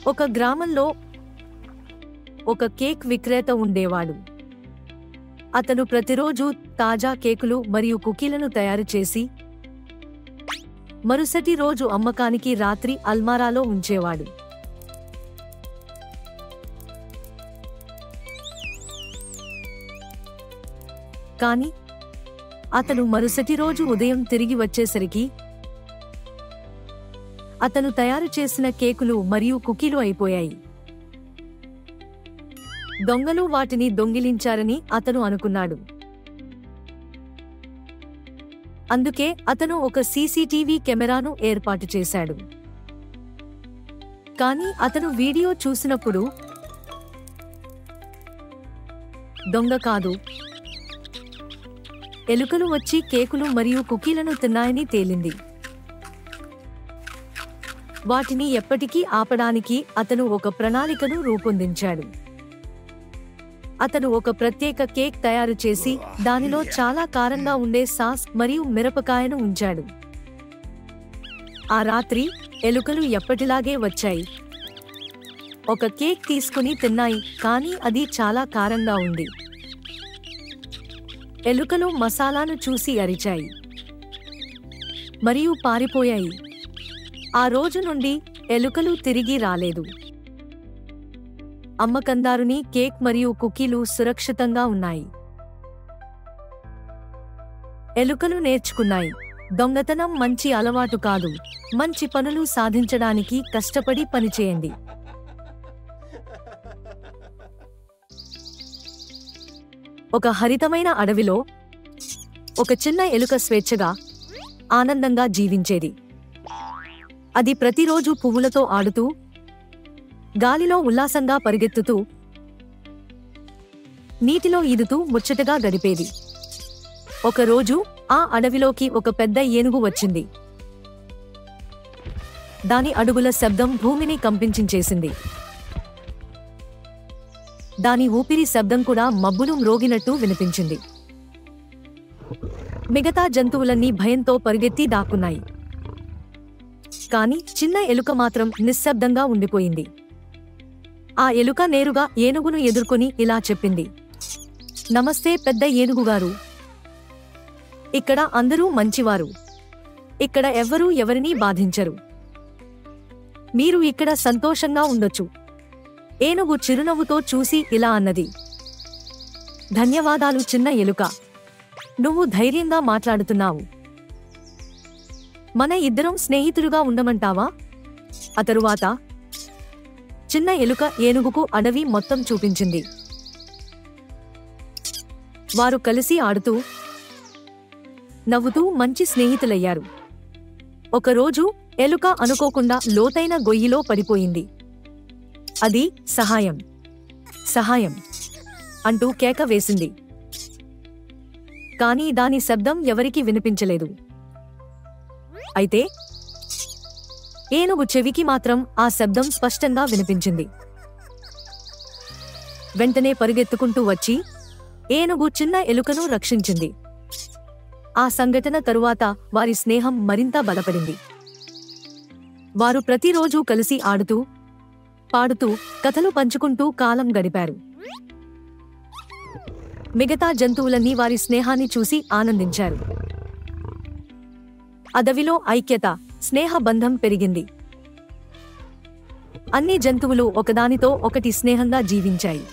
ఒక గ్రామంలో ఒక కేక్ విక్రేత ఉండేవాడు. అతను ప్రతిరోజు తాజా కేకులు మరియు కుకీలను తయారు చేసి మరుసటి రోజు అమ్మకానికి రాత్రి అల్మారాలో ఉంచేవాడు. కానీ అతను మరుసటి రోజు ఉదయం తిరిగి వచ్చేసరికి అతను తయారు చేసిన కేకులు మరియు కుకీలు అయిపోయాయి. దొంగలు వాటిని దొంగిలించారని అతను అనుకున్నాడు. అందుకే అతను ఒక సీసీటీవీ కెమెరాను ఏర్పాటు చేశాడు. కానీ అతను వీడియో చూసినప్పుడు దొంగ కాదు, ఎలుకలు వచ్చి కేకులు మరియు కుకీలను తిన్నాయని తేలింది. వాటిని ఎప్పటికీ ఆపడానికి అతను ఒక ప్రణాళికను రూపొందించాడు. అతను ఒక ప్రత్యేక కేక్ తయారు చేసి దానిలో చాలా కారంగా ఉండే సాస్ మరియు మిరపకాయను ఉంచాడు. ఆ రాత్రి ఎలుకలు ఎప్పటిలాగే వచ్చాయి. ఒక కేక్ తీసుకుని తిన్నాయి, కానీ అది చాలా కారంగా ఉంది. ఎలుకలు మసాలాను చూసి అరిచాయి మరియు పారిపోయాయి. ఆ రోజు నుండి ఎలుకలు తిరిగి రాలేదు. అమ్మకందారుని కేక్ మరియు కుకీలు సురక్షితంగా ఉన్నాయి. ఎలుకలు నేర్చుకున్నాయి, దొంగతనం మంచి అలవాటు కాదు. మంచి పనులు సాధించడానికి కష్టపడి పనిచేయండి. ఒక హరితమైన అడవిలో ఒక చిన్న ఎలుక స్వేచ్ఛగా, ఆనందంగా జీవించేది. అది ప్రతిరోజు పువ్వులతో ఆడుతూ, గాలిలో ఉల్లాసంగా పరిగెత్తుతూ, నీటిలో ఈదుతూ ముచ్చటగా గడిపేది. ఒకరోజు ఆ అడవిలోకి ఒక పెద్ద ఏనుగు వచ్చింది. దాని అడుగుల శబ్దం భూమిని కంపించేసింది. దాని ఊపిరి శబ్దం కూడా మబ్బును మ్రోగినట్టు వినిపించింది. మిగతా జంతువులన్నీ భయంతో పరిగెత్తి దాక్కున్నాయి. కాని చిన్న ఎలుక మాత్రం నిశ్శబ్దంగా ఉండిపోయింది. ఆ ఎలుక నేరుగా ఏనుగును ఎదుర్కొని ఇలా చెప్పింది, నమస్తే పెద్ద ఏనుగుగారు. ఇక్కడ అందరూ మంచివారు. ఇక్కడ ఎవ్వరూ ఎవరినీ బాధించరు. మీరు ఇక్కడ సంతోషంగా ఉండొచ్చు. ఏనుగు చిరునవ్వుతో చూసి ఇలా అన్నది, ధన్యవాదాలు చిన్న ఎలుక. నువ్వు ధైర్యంగా మాట్లాడుతున్నావు. మన ఇద్దరం స్నేహితులుగా ఉండమంటావా? ఆ తరువాత చిన్న ఎలుక ఏనుగుకు అడవి మొత్తం చూపించింది. వారు కలిసి ఆడుతూ, నవ్వుతూ మంచి స్నేహితులయ్యారు. ఒకరోజు ఎలుక అనుకోకుండా లోతైన గొయ్యిలో పడిపోయింది. అది సహాయం, సహాయం అంటూ కేక వేసింది. కానీ దాని శబ్దం ఎవరికీ వినిపించలేదు. అయితే ఏనుగు చెవికి మాత్రం ఆ శబ్దం స్పష్టంగా వినిపించింది. వెంటనే పరిగెత్తుకుంటూ వచ్చి ఏనుగు చిన్న ఎలుకను రక్షించింది. ఆ సంఘటన తరువాత వారి స్నేహం మరింత బలపడింది. వారు ప్రతిరోజూ కలిసి ఆడుతూ, పాడుతూ, కథలు పంచుకుంటూ కాలం గడిపారు. మిగతా జంతువులన్నీ వారి స్నేహాన్ని చూసి ఆనందించారు. అడవిలో ఐక్యత, స్నేహ బంధం పెరిగింది. అన్ని జంతువులు ఒకదానితో ఒకటి స్నేహంగా జీవించాయి.